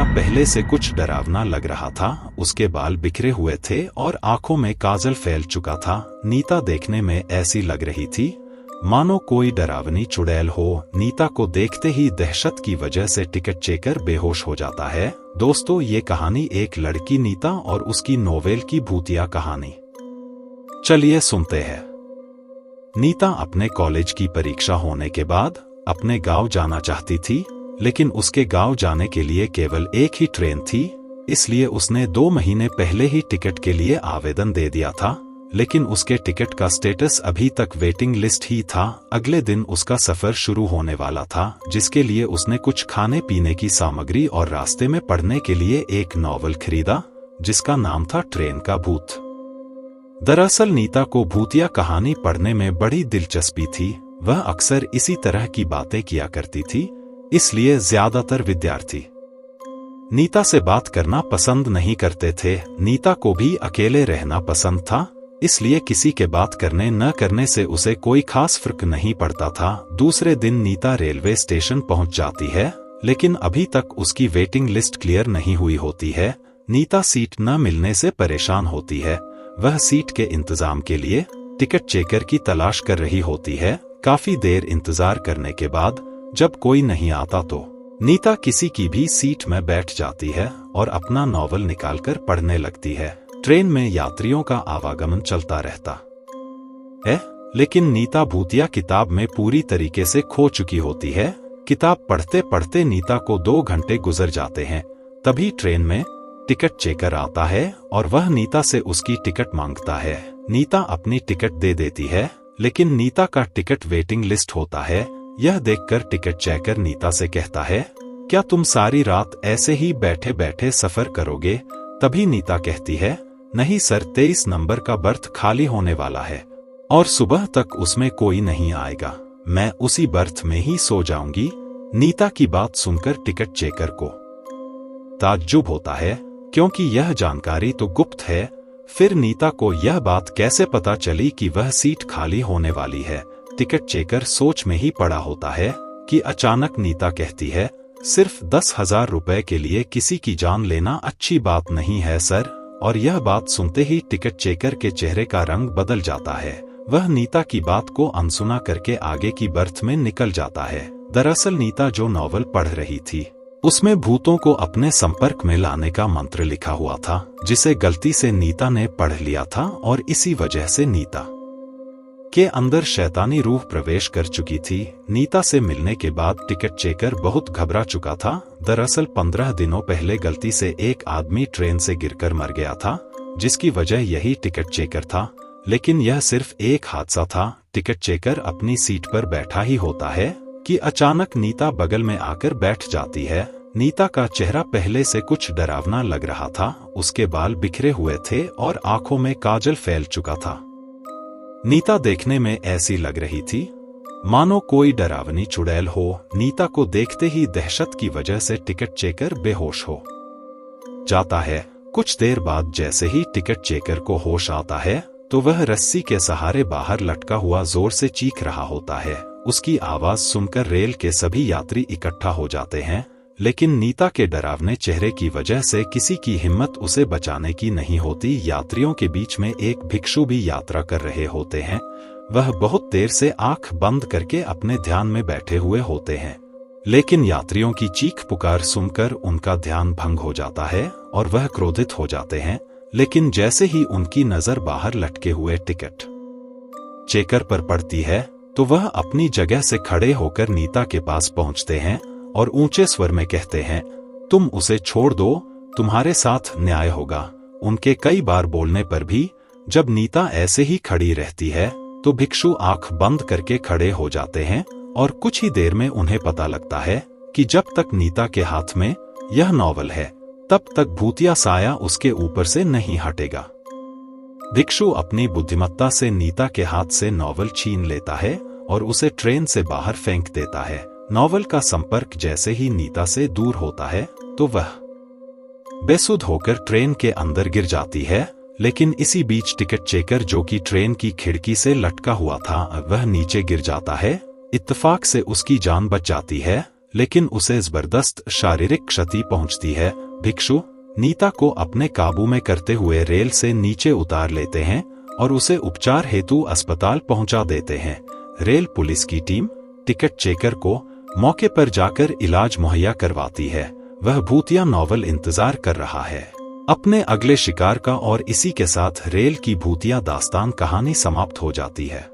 चेहरा पहले से कुछ डरावना लग रहा था। उसके बाल बिखरे हुए थे और आंखों में काजल फैल चुका था। नीता देखने में ऐसी लग रही थी मानो कोई डरावनी चुड़ैल हो। नीता को देखते ही दहशत की वजह से टिकट चेकर बेहोश हो जाता है। दोस्तों, ये कहानी एक लड़की नीता और उसकी नोवेल की भूतिया कहानी। चलिए सुनते हैं। नीता अपने कॉलेज की परीक्षा होने के बाद अपने गांव जाना चाहती थी, लेकिन उसके गांव जाने के लिए केवल एक ही ट्रेन थी। इसलिए उसने 2 महीने पहले ही टिकट के लिए आवेदन दे दिया था, लेकिन उसके टिकट का स्टेटस अभी तक वेटिंग लिस्ट ही था। अगले दिन उसका सफर शुरू होने वाला था, जिसके लिए उसने कुछ खाने पीने की सामग्री और रास्ते में पढ़ने के लिए एक नॉवल खरीदा, जिसका नाम था ट्रेन का भूत। दरअसल नीता को भूतिया कहानी पढ़ने में बड़ी दिलचस्पी थी। वह अक्सर इसी तरह की बातें किया करती थी, इसलिए ज्यादातर विद्यार्थी नीता से बात करना पसंद नहीं करते थे। नीता को भी अकेले रहना पसंद था, इसलिए किसी के बात करने न करने से उसे कोई खास फर्क नहीं पड़ता था। दूसरे दिन नीता रेलवे स्टेशन पहुंच जाती है, लेकिन अभी तक उसकी वेटिंग लिस्ट क्लियर नहीं हुई होती है। नीता सीट न मिलने से परेशान होती है। वह सीट के इंतजाम के लिए टिकट चेकर की तलाश कर रही होती है। काफी देर इंतजार करने के बाद जब कोई नहीं आता तो नीता किसी की भी सीट में बैठ जाती है और अपना नॉवल निकालकर पढ़ने लगती है। ट्रेन में यात्रियों का आवागमन चलता रहता है, लेकिन नीता भूतिया किताब में पूरी तरीके से खो चुकी होती है। किताब पढ़ते पढ़ते नीता को 2 घंटे गुजर जाते हैं। तभी ट्रेन में टिकट चेकर आता है और वह नीता से उसकी टिकट मांगता है। नीता अपनी टिकट दे देती है, लेकिन नीता का टिकट वेटिंग लिस्ट होता है। यह देखकर टिकट चेकर नीता से कहता है, क्या तुम सारी रात ऐसे ही बैठे बैठे सफर करोगे? तभी नीता कहती है, नहीं सर, 23 नंबर का बर्थ खाली होने वाला है और सुबह तक उसमें कोई नहीं आएगा। मैं उसी बर्थ में ही सो जाऊंगी। नीता की बात सुनकर टिकट चेकर को ताज्जुब होता है, क्योंकि यह जानकारी तो गुप्त है। फिर नीता को यह बात कैसे पता चली कि वह सीट खाली होने वाली है? टिकट चेकर सोच में ही पड़ा होता है कि अचानक नीता कहती है, सिर्फ 10,000 रुपए के लिए किसी की जान लेना अच्छी बात नहीं है सर। और यह बात सुनते ही टिकट चेकर के चेहरे का रंग बदल जाता है। वह नीता की बात को अनसुना करके आगे की बर्थ में निकल जाता है। दरअसल नीता जो नॉवल पढ़ रही थी, उसमें भूतों को अपने संपर्क में लाने का मंत्र लिखा हुआ था, जिसे गलती से नीता ने पढ़ लिया था और इसी वजह से नीता के अंदर शैतानी रूह प्रवेश कर चुकी थी। नीता से मिलने के बाद टिकट चेकर बहुत घबरा चुका था। दरअसल 15 दिनों पहले गलती से एक आदमी ट्रेन से गिरकर मर गया था, जिसकी वजह यही टिकट चेकर था। लेकिन यह सिर्फ एक हादसा था। टिकट चेकर अपनी सीट पर बैठा ही होता है कि अचानक नीता बगल में आकर बैठ जाती है। नीता का चेहरा पहले से कुछ डरावना लग रहा था। उसके बाल बिखरे हुए थे और आंखों में काजल फैल चुका था। नीता देखने में ऐसी लग रही थी मानो कोई डरावनी चुड़ैल हो। नीता को देखते ही दहशत की वजह से टिकट चेकर बेहोश हो जाता है। कुछ देर बाद जैसे ही टिकट चेकर को होश आता है, तो वह रस्सी के सहारे बाहर लटका हुआ जोर से चीख रहा होता है। उसकी आवाज सुनकर रेल के सभी यात्री इकट्ठा हो जाते हैं, लेकिन नीता के डरावने चेहरे की वजह से किसी की हिम्मत उसे बचाने की नहीं होती। यात्रियों के बीच में एक भिक्षु भी यात्रा कर रहे होते हैं। वह बहुत देर से आंख बंद करके अपने ध्यान में बैठे हुए होते हैं, लेकिन यात्रियों की चीख पुकार सुनकर उनका ध्यान भंग हो जाता है और वह क्रोधित हो जाते हैं। लेकिन जैसे ही उनकी नजर बाहर लटके हुए टिकट चेकर पर पड़ती है, तो वह अपनी जगह से खड़े होकर नीता के पास पहुंचते हैं और ऊंचे स्वर में कहते हैं, तुम उसे छोड़ दो, तुम्हारे साथ न्याय होगा। उनके कई बार बोलने पर भी जब नीता ऐसे ही खड़ी रहती है, तो भिक्षु आंख बंद करके खड़े हो जाते हैं और कुछ ही देर में उन्हें पता लगता है कि जब तक नीता के हाथ में यह नॉवल है, तब तक भूतिया साया उसके ऊपर से नहीं हटेगा। भिक्षु अपनी बुद्धिमत्ता से नीता के हाथ से नॉवल छीन लेता है और उसे ट्रेन से बाहर फेंक देता है। नॉवल का संपर्क जैसे ही नीता से दूर होता है, तो वह बेसुध होकर ट्रेन के अंदर गिर जाती है। लेकिन इसी बीच टिकट चेकर, जो कि ट्रेन की खिड़की से लटका हुआ था, वह नीचे गिर जाता है। इत्तेफाक से उसकी जान बच जाती है, लेकिन उसे जबरदस्त शारीरिक क्षति पहुंचती है। भिक्षु नीता को अपने काबू में करते हुए रेल से नीचे उतार लेते हैं और उसे उपचार हेतु अस्पताल पहुंचा देते हैं। रेल पुलिस की टीम टिकट चेकर को मौके पर जाकर इलाज मुहैया करवाती है। वह भूतिया नॉवल इंतजार कर रहा है अपने अगले शिकार का और इसी के साथ रेल की भूतिया दास्तान कहानी समाप्त हो जाती है।